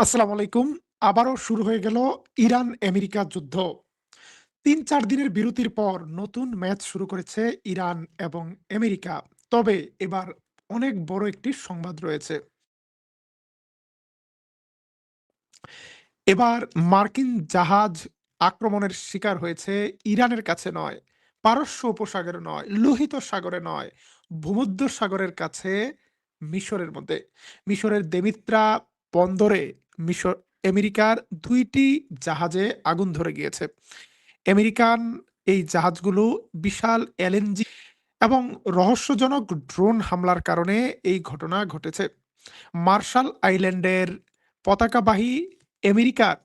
আসসালামু আলাইকুম। আবারও শুরু হয়ে গেল ইরান-আমেরিকা যুদ্ধ। ৩-৪ দিনের বিরতির পর নতুন ম্যাচ শুরু করেছে ইরান এবং আমেরিকা। তবে এবার অনেক বড় একটি সংবাদ রয়েছে। এবার মার্কিন জাহাজ আক্রমণের শিকার হয়েছে ইরানের কাছে নয়, পারস্য উপসাগরে নয়, লোহিত সাগরে নয়, ভূমধ্যসাগরের কাছে মিশরের মধ্যে। মিশরের দেমিত্রা বন্দরে মিশর আমেরিকার ২ টি জাহাজে আগুন ধরে গিয়েছে। আমেরিকান এই জাহাজগুলো বিশাল এলএনজি এবং রহস্যজনক ড্রোন হামলার কারণে এই ঘটনা ঘটেছে। মার্শাল আইল্যান্ডের পতাকাবাহী আমেরিকার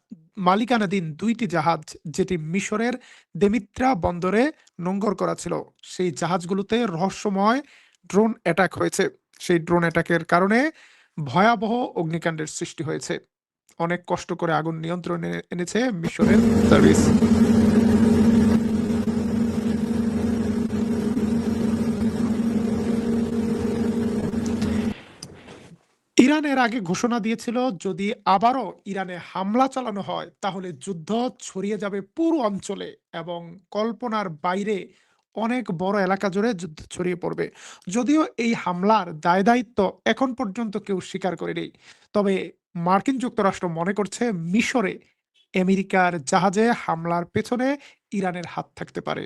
মালিকানাধীন ২ টি জাহাজ, যেটি মিশরের দেমিত্রা বন্দরে নোঙ্গর করা ছিল, সেই জাহাজগুলোতে রহস্যময় ড্রোন অ্যাটাক হয়েছে। সেই ড্রোন অ্যাটাকের কারণে ভয়াবহ অগ্নিকাণ্ডের সৃষ্টি হয়েছে। অনেক কষ্ট করে আগুন নিয়ন্ত্রণে এনেছে মিশরের সার্ভিস। ইরান এর আগে ঘোষণা দিয়েছিল, যদি আবারও ইরানে হামলা চালানো হয় তাহলে যুদ্ধ ছড়িয়ে যাবে পুরো অঞ্চলে এবং কল্পনার বাইরে অনেক বড় এলাকা জুড়ে যুদ্ধ ছড়িয়ে পড়বে। যদিও এই হামলার দায় দায়িত্ব এখন পর্যন্ত কেউ স্বীকার করেনি, তবে মার্কিন যুক্তরাষ্ট্র মনে করছে মিশরে আমেরিকার জাহাজে হামলার পেছনে ইরানের হাত থাকতে পারে।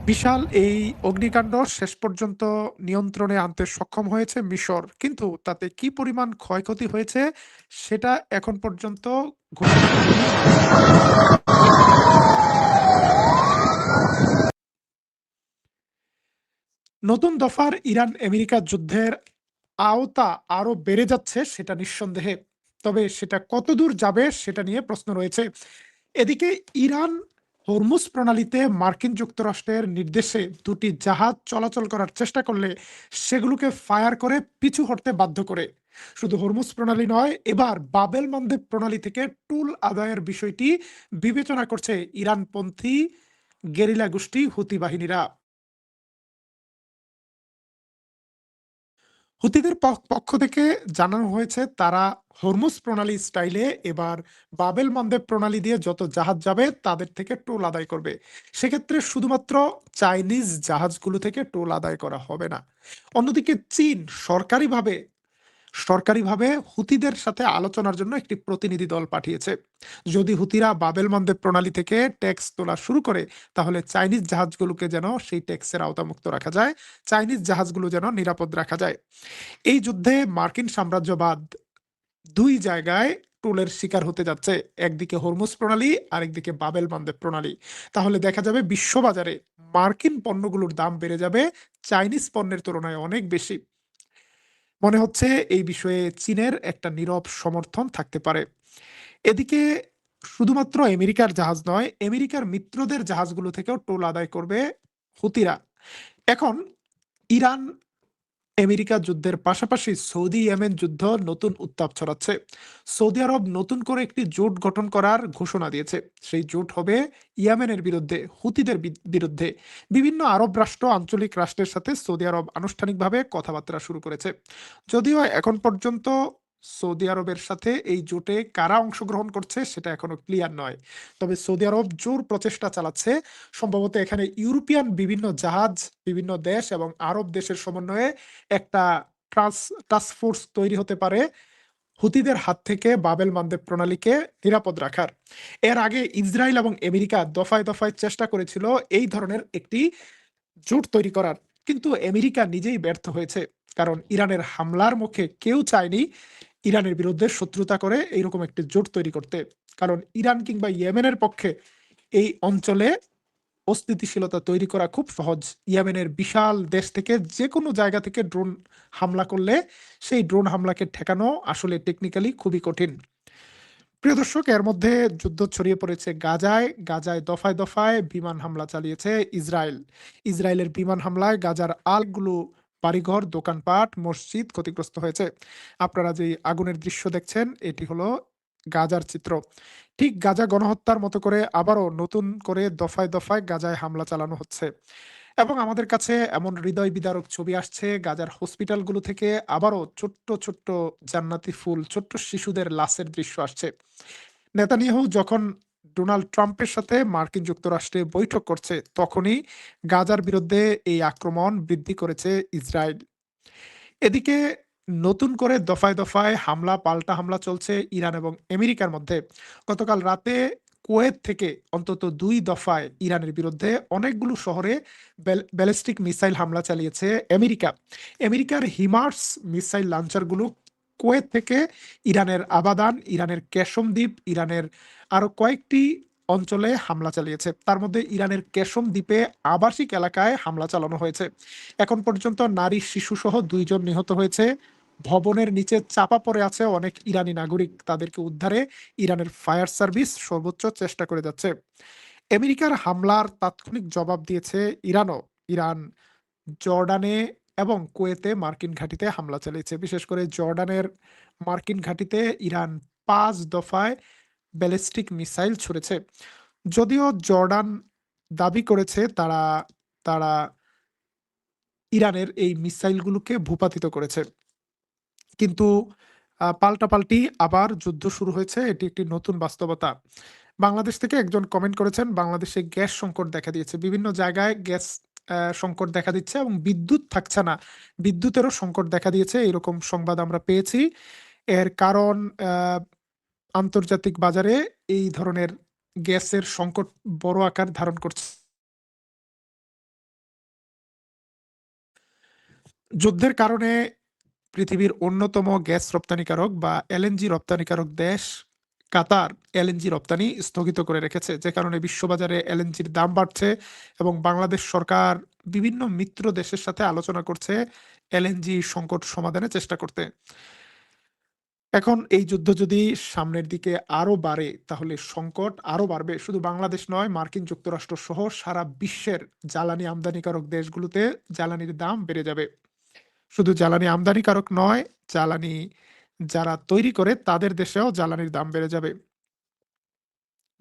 বিশাল এই অগ্নিকাণ্ড শেষ পর্যন্ত নিয়ন্ত্রণে আনতে সক্ষম হয়েছে মিশর। কিন্তু তাতে কি পরিমাণ ক্ষয়ক্ষতি হয়েছে সেটা এখন পর্যন্ত ঘোষণা করেনি আমেরিকা। নতুন দফার ইরান আমেরিকা যুদ্ধের আওতা আরো বেড়ে যাচ্ছে, সেটা নিঃসন্দেহে। তবে সেটা কতদূর যাবে সেটা নিয়ে প্রশ্ন রয়েছে। এদিকে ইরান হরমুজ প্রণালীতে মার্কিন যুক্তরাষ্ট্রের নির্দেশে ২ টি জাহাজ চলাচল করার চেষ্টা করলে সেগুলোকে ফায়ার করে পিছু হটতে বাধ্য করে। শুধু হরমুজ প্রণালী নয়, এবার বাবেল মানদেব প্রণালী থেকে টুল আদায়ের বিষয়টি বিবেচনা করছে ইরানপন্থী গেরিলা গোষ্ঠী হুতি বাহিনীরা। হুতিদের পক্ষ থেকে জানানো হয়েছে, তারা হরমুজ প্রণালী স্টাইলে এবার বাবেল মানদেব প্রণালী দিয়ে যত জাহাজ যাবে তাদের থেকে টোল আদায় করবে। সেক্ষেত্রে শুধুমাত্র চাইনিজ জাহাজগুলো থেকে টোল আদায় করা হবে না। অন্যদিকে চীন সরকারিভাবে সরকারিভাবে হুতিদের সাথে আলোচনার জন্য একটি প্রতিনিধি দল পাঠিয়েছে। যদি হুতিরা বাবেল মানদেব প্রণালী থেকে ট্যাক্স তোলা শুরু করে, তাহলে চাইনিজ জাহাজগুলোকে যেন সেই ট্যাক্সের আওতামুক্ত রাখা যায়, চাইনিজ জাহাজগুলো যেন নিরাপদ রাখা যায়। এই যুদ্ধে মার্কিন সাম্রাজ্যবাদ ২ জায়গায় টোলের শিকার হতে যাচ্ছে। একদিকে হরমুজ প্রণালী, আরেকদিকে বাবেল মানদেব প্রণালী। তাহলে দেখা যাবে বিশ্ববাজারে মার্কিন পণ্যগুলোর দাম বেড়ে যাবে চাইনিজ পণ্যের তুলনায় অনেক বেশি। মনে হচ্ছে এই বিষয়ে চীনের একটা নীরব সমর্থন থাকতে পারে। এদিকে শুধুমাত্র আমেরিকার জাহাজ নয়, আমেরিকার মিত্রদের জাহাজগুলো থেকেও টোল আদায় করবে হুতিরা। এখন ইরান আমেরিকা যুদ্ধের পাশাপাশি সৌদি ইয়েমেন যুদ্ধ নতুন উত্তাপ ছড়াচ্ছে। সৌদি আরব নতুন করে একটি জোট গঠন করার ঘোষণা দিয়েছে। সেই জোট হবে ইয়েমেনের বিরুদ্ধে, হুতিদের বিরুদ্ধে। বিভিন্ন আরব রাষ্ট্র, আঞ্চলিক রাষ্ট্রের সাথে সৌদি আরব আনুষ্ঠানিকভাবে কথাবার্তা শুরু করেছে। যদিও এখন পর্যন্ত সৌদি আরবের সাথে এই জোটে কারা অংশগ্রহণ করছে সেটা এখনো ক্লিয়ার নয়। তবে সৌদি আরব জোর প্রচেষ্টা চালাচ্ছে। সম্ভবত এখানে ইউরোপিয়ান বিভিন্ন জাহাজ, বিভিন্ন দেশ এবং আরব দেশের সমন্বয়ে একটা টাস্ক ফোর্স তৈরি হতে পারে হুতিদের হাত থেকে বাবেল মানদেব প্রণালীকে নিরাপদ রাখার। এর আগে ইসরায়েল এবং আমেরিকা দফায় দফায় চেষ্টা করেছিল এই ধরনের একটি জোট তৈরি করার, কিন্তু আমেরিকা নিজেই ব্যর্থ হয়েছে। কারণ ইরানের হামলার মুখে কেউ চায়নি ইরানের বিরুদ্ধে শত্রুতা করে এইরকম একটি জোট তৈরি করতে। কারণ ইরান কিংবা ইয়েমেনের পক্ষে এই অঞ্চলে অস্থিতিশীলতা তৈরি করা খুব সহজ। ইয়েমেনের বিশাল দেশ থেকে যেকোনো জায়গা থেকে ড্রোন হামলা করলে সেই ড্রোন হামলাকে ঠেকানো আসলে টেকনিক্যালি খুবই কঠিন। প্রিয় দর্শক, এর মধ্যে যুদ্ধ ছড়িয়ে পড়েছে গাজায়। গাজায় দফায় দফায় বিমান হামলা চালিয়েছে ইসরায়েল। ইসরায়েলের বিমান হামলায় গাজার আলগুলো বাড়িঘর, দোকানপাট, মসজিদ ক্ষতিগ্রস্ত হয়েছে। আপনারা যে আগুনের দৃশ্য দেখছেন, এটি হলো গাজার চিত্র। ঠিক গাজা গণহত্যার মতো করে আবারও নতুন করে দফায় দফায় গাজায় হামলা চালানো হচ্ছে। এবং আমাদের কাছে এমন হৃদয় বিদারক ছবি আসছে গাজার হসপিটালগুলো থেকে, আবারও ছোট্ট ছোট্ট জান্নাতি ফুল, ছোট্ট শিশুদের লাশের দৃশ্য আসছে। নেতানিয়াহু যখন ডোনাল্ড ট্রাম্পের সাথে মার্কিন যুক্তরাষ্ট্রে বৈঠক করছে, তখনই গাজার বিরুদ্ধে এই আক্রমণ বৃদ্ধি করেছে ইসরায়েল। এদিকে নতুন করে দফায় দফায় হামলা পাল্টা হামলা চলছে ইরান এবং আমেরিকার মধ্যে। গতকাল রাতে কুয়েত থেকে অন্তত ২ দফায় ইরানের বিরুদ্ধে অনেকগুলো শহরে ব্যালিস্টিক মিসাইল হামলা চালিয়েছে আমেরিকা। আমেরিকার হিমার্স মিসাইল লঞ্চারগুলো কুয়েত থেকে ইরানের আবাদান, ইরানের কেশম দ্বীপ, ইরানের আরো কয়েকটি অঞ্চলে হামলা চালিয়েছে। তার মধ্যে ইরানের কেশম দ্বীপে আবাসিক এলাকায় হামলা চালানো হয়েছে। এখন পর্যন্ত নারী শিশুসহ ২ জন নিহত হয়েছে। ভবনের নিচে চাপা পড়ে আছে অনেক ইরানি নাগরিক। তাদেরকে উদ্ধারে ইরানের ফায়ার সার্ভিস সর্বোচ্চ চেষ্টা করে যাচ্ছে। আমেরিকার হামলার তাৎক্ষণিক জবাব দিয়েছে ইরানও। ইরান জর্ডানে এবং কুয়েতে মার্কিন ঘাঁটিতে হামলা চালিয়েছে। বিশেষ করে জর্ডানের মার্কিন ঘাঁটিতে ইরান ৫ দফায় ব্যালিস্টিক মিসাইল ছুড়েছে। যদিও জর্ডান দাবি করেছে তারা তারা ইরানের এই মিসাইলগুলোকে ভূপাতিত করেছে। কিন্তু পাল্টাপাল্টি আবার যুদ্ধ শুরু হয়েছে। এটি একটি নতুন বাস্তবতা। বাংলাদেশ থেকে একজন কমেন্ট করেছেন, বাংলাদেশে গ্যাস সংকট দেখা দিয়েছে। বিভিন্ন জায়গায় গ্যাস সংকট দেখা দিচ্ছে এবং বিদ্যুৎ থাকছে না। বিদ্যুতেরও সংকট দেখা দিয়েছে, এরকম সংবাদ আমরা পেয়েছি। এর কারণ আ আন্তর্জাতিক বাজারে এই ধরনের গ্যাসের সংকট বড় আকার ধারণ করছে। যুদ্ধের কারণে পৃথিবীর অন্যতম গ্যাস রপ্তানিকারক বা এলএনজি রপ্তানিকারক দেশ কাতার এলএনজি রপ্তানি স্থগিত করে রেখেছে, যে কারণে বিশ্ববাজারে এলএনজির দাম বাড়ছে এবং বাংলাদেশ সরকার বিভিন্ন মিত্র দেশের সাথে আলোচনা করছে এলএনজি সংকট সমাধানের চেষ্টা করতে। এখন এই যুদ্ধ যদি সামনের দিকে আরো বাড়ে, তাহলে সংকট আরো বাড়বে। শুধু বাংলাদেশ নয়, মার্কিন যুক্তরাষ্ট্র সহ সারা বিশ্বের জ্বালানি আমদানিকারক দেশগুলোতে জ্বালানির দাম বেড়ে যাবে। শুধু জ্বালানি আমদানিকারক নয়, জ্বালানি যারা তৈরি করে তাদের দেশেও জ্বালানির দাম বেড়ে যাবে।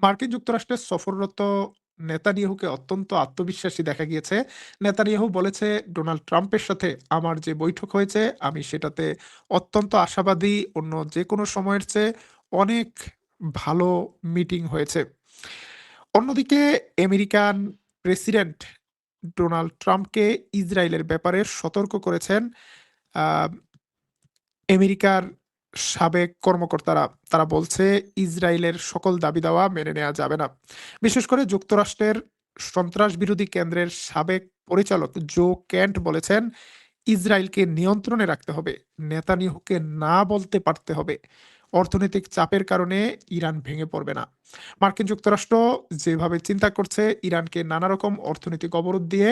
মার্কিন যুক্তরাষ্ট্রের সফররত নেতানিয়াহুকে অত্যন্ত আত্মবিশ্বাসী দেখা গিয়েছে। নেতানিয়াহু বলেছে, ডোনাল্ড ট্রাম্পের সাথে আমার যে বৈঠক হয়েছে আমি সেটাতে অত্যন্ত আশাবাদী, অন্য যেকোনো সময়ের চেয়ে অনেক ভালো মিটিং হয়েছে। অন্যদিকে আমেরিকান প্রেসিডেন্ট ডোনাল্ড ট্রাম্পকে ইসরায়েলের ব্যাপারে সতর্ক করেছেন আহ আমেরিকার সাবেক কর্মকর্তারা। তারা বলছে ইসরায়েলের সকল দাবি-দাওয়া মেনে নেয়া যাবে না। বিশেষ করে যুক্তরাষ্ট্রের সন্ত্রাস বিরোধী কেন্দ্রের সাবেক পরিচালক জো কেন্ট বলেছেন, ইসরায়েলকে নিয়ন্ত্রণে রাখতে হবে। নেতানিয়াহুকে না বলতে পারতে হবে। অর্থনৈতিক চাপের কারণে ইরান ভেঙে পড়বে না। মার্কিন যুক্তরাষ্ট্র যেভাবে চিন্তা করছে ইরানকে নানা রকম অর্থনৈতিক অবরোধ দিয়ে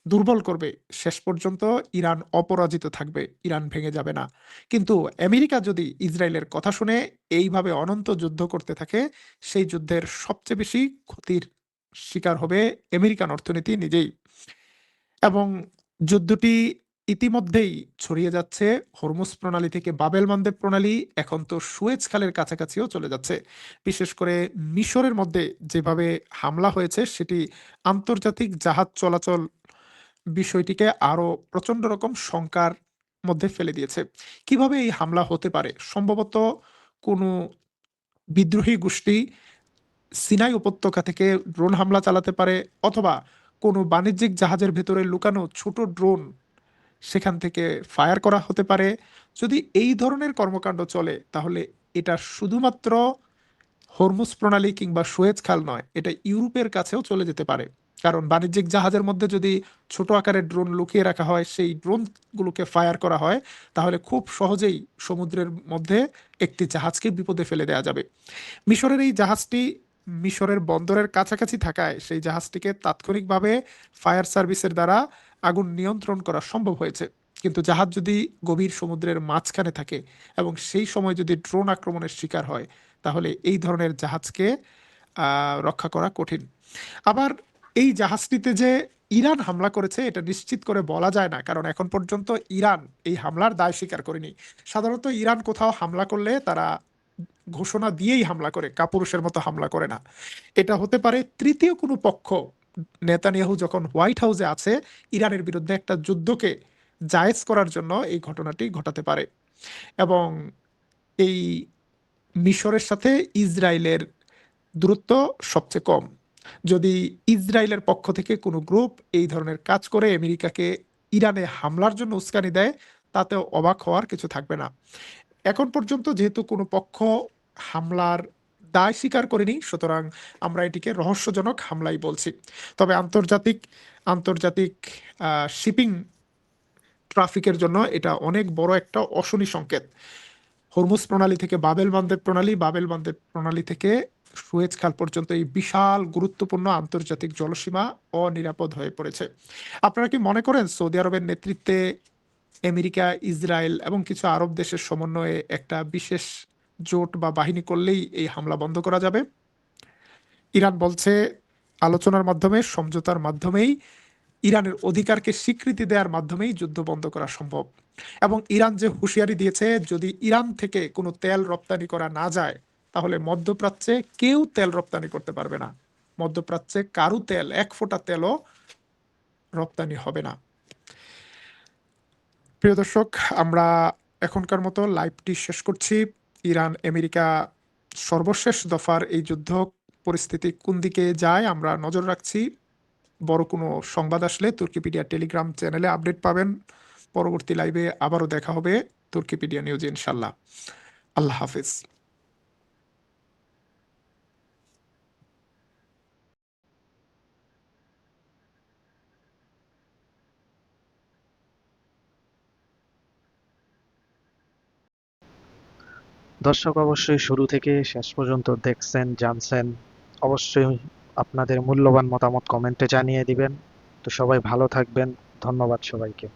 দুর্বল করবে, শেষ পর্যন্ত ইরান অপরাজিত থাকবে, ইরান ভেঙে যাবে না। কিন্তু আমেরিকা যদি ইসরায়েলের কথা শুনে এইভাবে অনন্ত যুদ্ধ করতে থাকে, সেই যুদ্ধের সবচেয়ে বেশি ক্ষতির শিকার হবে আমেরিকান অর্থনীতি নিজেই। এবং যুদ্ধটি ইতিমধ্যেই ছড়িয়ে যাচ্ছে হরমুজ প্রণালী থেকে বাবেল মানদেব প্রণালী, এখন তো সুয়েজ খালের কাছাকাছিও চলে যাচ্ছে। বিশেষ করে মিশরের মধ্যে যেভাবে হামলা হয়েছে, সেটি আন্তর্জাতিক জাহাজ চলাচল বিষয়টিকে আরো প্রচন্ড রকম শঙ্কার মধ্যে ফেলে দিয়েছে। কিভাবে এই হামলা হতে পারে? সম্ভবত কোনো বিদ্রোহী গোষ্ঠী সিনাই উপত্যকা থেকে ড্রোন হামলা চালাতে পারে, অথবা কোনো বাণিজ্যিক জাহাজের ভেতরে লুকানো ছোট ড্রোন সেখান থেকে ফায়ার করা হতে পারে। যদি এই ধরনের কর্মকাণ্ড চলে, তাহলে এটা শুধুমাত্র হরমুজ প্রণালী কিংবা সুয়েজ খাল নয়, এটা ইউরোপের কাছেও চলে যেতে পারে। কারণ বাণিজ্যিক জাহাজের মধ্যে যদি ছোট আকারের ড্রোন লুকিয়ে রাখা হয়, সেই ড্রোনগুলোকে ফায়ার করা হয়, তাহলে খুব সহজেই সমুদ্রের মধ্যে একটি জাহাজকে বিপদে ফেলে দেওয়া যাবে। মিশরের এই জাহাজটি মিশরের বন্দরের কাছাকাছি থাকায় সেই জাহাজটিকে তাৎক্ষণিকভাবে ফায়ার সার্ভিসের দ্বারা আগুন নিয়ন্ত্রণ করা সম্ভব হয়েছে। কিন্তু জাহাজ যদি গভীর সমুদ্রের মাঝখানে থাকে এবং সেই সময় যদি ড্রোন আক্রমণের শিকার হয়, তাহলে এই ধরনের জাহাজকে রক্ষা করা কঠিন। আবার এই জাহাজটিতে যে ইরান হামলা করেছে এটা নিশ্চিত করে বলা যায় না, কারণ এখন পর্যন্ত ইরান এই হামলার দায় স্বীকার করেনি। সাধারণত ইরান কোথাও হামলা করলে তারা ঘোষণা দিয়েই হামলা করে, কাপুরুষের মতো হামলা করে না। এটা হতে পারে তৃতীয় কোনো পক্ষ নেতানিয়াহু যখন হোয়াইট হাউসে আছে, ইরানের বিরুদ্ধে একটা যুদ্ধকে জায়েজ করার জন্য এই ঘটনাটি ঘটাতে পারে। এবং এই মিশরের সাথে ইসরায়েলের দূরত্ব সবচেয়ে কম। যদি ইসরায়েলের পক্ষ থেকে কোনো গ্রুপ এই ধরনের কাজ করে আমেরিকাকে ইরানে হামলার জন্য উস্কানি দেয়, তাতেও অবাক হওয়ার কিছু থাকবে না। এখন পর্যন্ত যেহেতু কোনো পক্ষ হামলার দায় স্বীকার করেনি, সুতরাং আমরা এটিকে রহস্যজনক হামলাই বলছি। তবে আন্তর্জাতিক আন্তর্জাতিক শিপিং ট্রাফিকের জন্য এটা অনেক বড় একটা অশনি সংকেত। হরমুজ প্রণালী থেকে বাবেল মানদেব প্রণালী, বাবেল মানদেব প্রণালী থেকে সুয়েজ খাল পর্যন্ত এই বিশাল গুরুত্বপূর্ণ আন্তর্জাতিক জলসীমা অনিরাপদ হয়ে পড়েছে। আপনারা কি মনে করেন সৌদি আরবের নেতৃত্বে আমেরিকা, ইসরায়েল এবং কিছু আরব দেশের সমন্বয়ে একটা বিশেষ জোট বা বাহিনী করলেই এই হামলা বন্ধ করা যাবে? ইরান বলছে আলোচনার মাধ্যমে, সমঝোতার মাধ্যমেই, ইরানের অধিকারকে স্বীকৃতি দেওয়ার মাধ্যমেই যুদ্ধ বন্ধ করা সম্ভব। এবং ইরান যে হুঁশিয়ারি দিয়েছে, যদি ইরান থেকে কোনো তেল রপ্তানি করা না যায়, তাহলে মধ্যপ্রাচ্যে কেউ তেল রপ্তানি করতে পারবে না। মধ্যপ্রাচ্যে কারু তেল, এক ফোঁটা তেলও রপ্তানি হবে না। প্রিয় দর্শক, আমরা এখনকার মতো লাইভটি শেষ করছি। ইরান আমেরিকা সর্বশেষ দফার এই যুদ্ধ পরিস্থিতি কোন দিকে যায় আমরা নজর রাখছি। বড় কোনো সংবাদ আসলে তুর্কিপিডিয়া টেলিগ্রাম চ্যানেলে আপডেট পাবেন। পরবর্তী লাইভে আবারও দেখা হবে তুর্কিপিডিয়া নিউজে ইনশাল্লাহ। আল্লাহ হাফিজ। দর্শক অবশ্যই শুরু থেকে শেষ পর্যন্ত দেখছেন, জানছেন। অবশ্যই আপনাদের মূল্যবান মতামত কমেন্টে জানিয়ে দিবেন। তো সবাই ভালো থাকবেন। ধন্যবাদ সবাইকে।